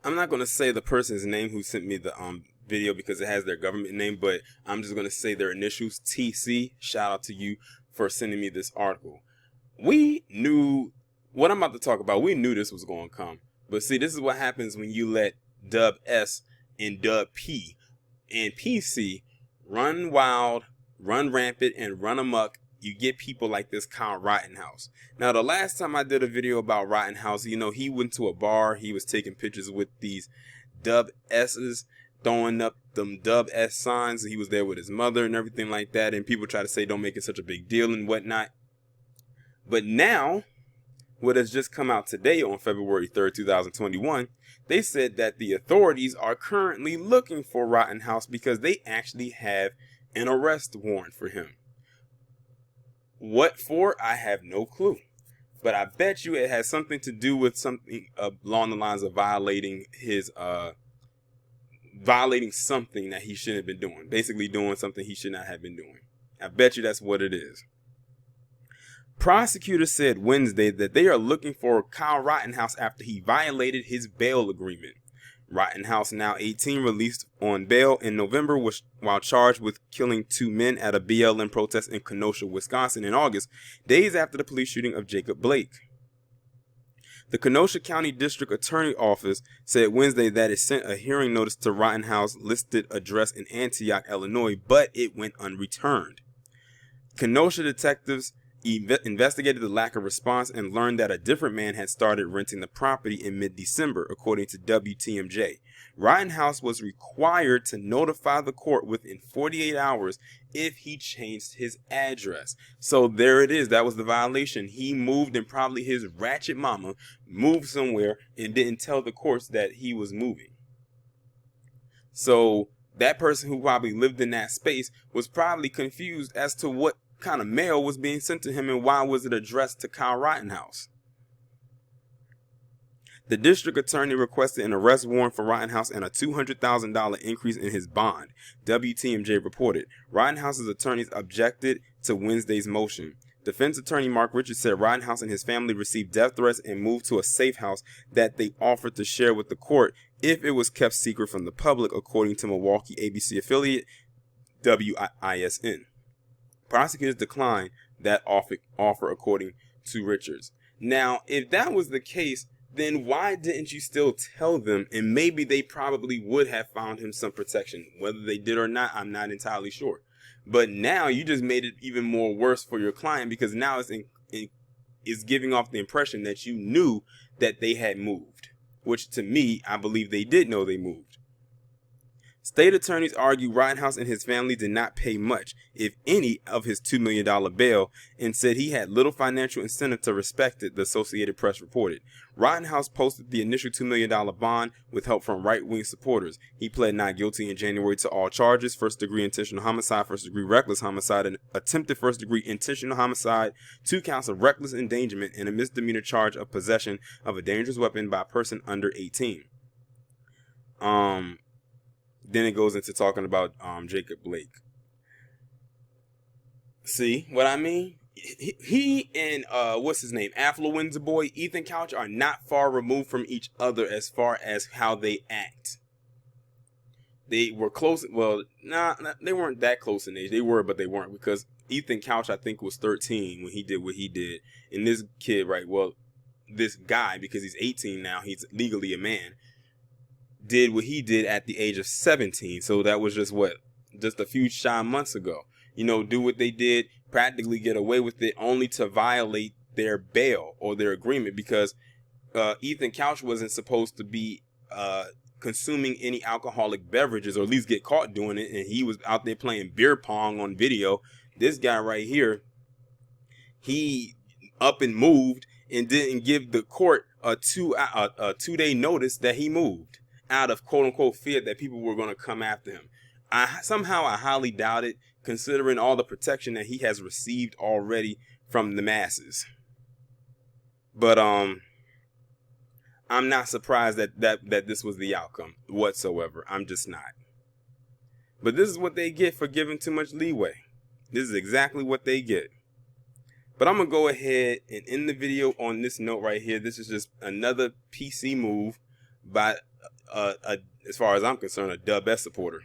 I'm not gonna say the person's name who sent me the video because it has their government name, but I'm just gonna say their initials, TC. Shout out to you for sending me this article. We knew what I'm about to talk about. We knew this was going to come. But see, this is what happens when you let Dub S and Dub P and PC run wild, run rampant, and run amok. You get people like this Kyle Rottenhouse. Now, the last time I did a video about Rottenhouse, he went to a bar. He was taking pictures with these Dub S's, throwing up them Dub S signs. He was there with his mother and everything like that. And people try to say, don't make it such a big deal and whatnot. But now, what has just come out today on February 3rd, 2021, they said that the authorities are currently looking for Rottenhouse because they actually have an arrest warrant for him. What for? I have no clue. But I bet you it has something to do with something along the lines of violating something that he shouldn't have been doing. Basically doing something he should not have been doing. I bet you that's what it is. Prosecutors said Wednesday that they are looking for Kyle Rottenhouse after he violated his bail agreement. Rottenhouse, now 18, released on bail in November while charged with killing 2 men at a BLM protest in Kenosha, Wisconsin in August, days after the police shooting of Jacob Blake. The Kenosha County District Attorney Office said Wednesday that it sent a hearing notice to Rottenhouse listed address in Antioch, Illinois, but it went unreturned. Kenosha detectives investigated the lack of response and learned that a different man had started renting the property in mid-December, according to WTMJ. Rottenhouse was required to notify the court within 48 hours if he changed his address. So there it is. That was the violation. He moved, and probably his ratchet mama moved somewhere and didn't tell the courts that he was moving. So that person who probably lived in that space was probably confused as to what kind of mail was being sent to him and why was it addressed to Kyle Rottenhouse. The district attorney requested an arrest warrant for Rottenhouse and a $200,000 increase in his bond, WTMJ reported. Rottenhouse's attorneys objected to Wednesday's motion. Defense attorney Mark Richards said Rottenhouse and his family received death threats and moved to a safe house that they offered to share with the court if it was kept secret from the public, according to Milwaukee ABC affiliate WISN. Prosecutors declined that offer, according to Richards. Now, if that was the case, then why didn't you still tell them? And maybe they probably would have found him some protection. Whether they did or not, I'm not entirely sure. But now you just made it even more worse for your client, because now it's giving off the impression that you knew that they had moved, which to me, I believe they did know they moved. State attorneys argue Rottenhouse and his family did not pay much, if any, of his $2 million bail, and said he had little financial incentive to respect it, the Associated Press reported. Rottenhouse posted the initial $2 million bond with help from right-wing supporters. He pled not guilty in January to all charges: first-degree intentional homicide, first-degree reckless homicide, and attempted first-degree intentional homicide, 2 counts of reckless endangerment, and a misdemeanor charge of possession of a dangerous weapon by a person under 18. Then it goes into talking about Jacob Blake. See what I mean? He and what's his name, Affluenza boy, Ethan Couch, are not far removed from each other as far as how they act. They were close. Well, they weren't that close in age. They were, but they weren't, because Ethan Couch, I think, was 13 when he did what he did. And this kid, right? Well, this guy, because he's 18 now, he's legally a man, did what he did at the age of 17. So that was just a few shy months ago. Do what they did, practically get away with it, only to violate their bail or their agreement, because Ethan Couch wasn't supposed to be consuming any alcoholic beverages, or at least get caught doing it, and he was out there playing beer pong on video. This guy right here, he up and moved and didn't give the court a 2-day notice that he moved, out of quote-unquote fear that people were going to come after him. I highly doubt it, considering all the protection that he has received already from the masses. But I'm not surprised that this was the outcome whatsoever. I'm just not. But this is what they get for giving too much leeway. This is exactly what they get. But I'm going to go ahead and end the video on this note right here. This is just another PC move by as far as I'm concerned, a Dub S supporter.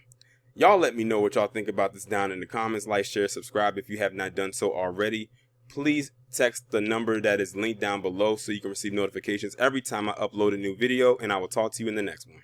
Y'all let me know what y'all think about this down in the comments. Like, share, subscribe if you have not done so already. Please text the number that is linked down below so you can receive notifications every time I upload a new video, and I will talk to you in the next one.